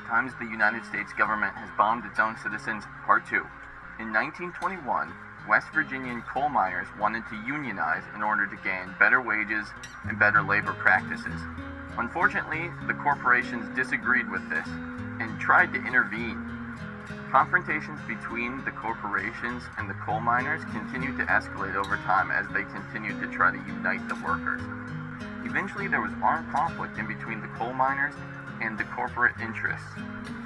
Times the United States government has bombed its own citizens, Part 2. In 1921, West Virginian coal miners wanted to unionize in order to gain better wages and better labor practices. Unfortunately, the corporations disagreed with this and tried to intervene. Confrontations between the corporations and the coal miners continued to escalate over time as they continued to try to unite the workers. Eventually, there was armed conflict in between the coal miners and the corporate interests.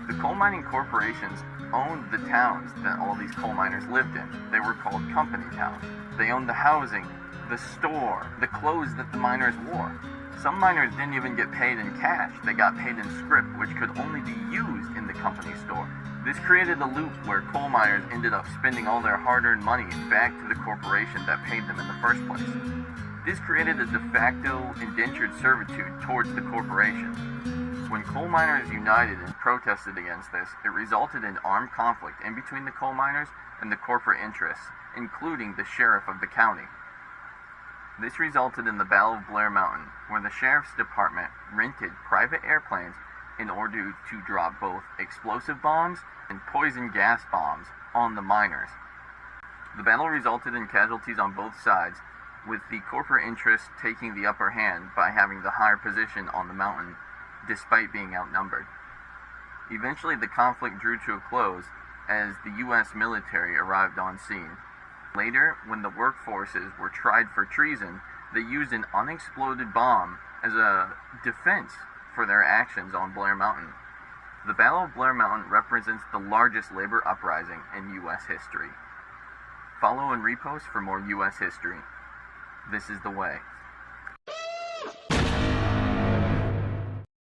The coal mining corporations owned the towns that all these coal miners lived in. They were called company towns. They owned the housing, the store, the clothes that the miners wore. Some miners didn't even get paid in cash. They got paid in scrip, which could only be used in the company store. This created a loop where coal miners ended up spending all their hard-earned money back to the corporation that paid them in the first place. This created a de facto indentured servitude towards the corporation. When coal miners united and protested against this, it resulted in armed conflict in between the coal miners and the corporate interests, including the sheriff of the county. This resulted in the Battle of Blair Mountain, where the sheriff's department rented private airplanes in order to drop both explosive bombs and poison gas bombs on the miners. The battle resulted in casualties on both sides, with the corporate interests taking the upper hand by having the higher position on the mountain, despite being outnumbered. Eventually, the conflict drew to a close as the U.S. military arrived on scene. Later, when the workforces were tried for treason, they used an unexploded bomb as a defense for their actions on Blair Mountain. The Battle of Blair Mountain represents the largest labor uprising in U.S. history. Follow and repost for more U.S. history. This is the way.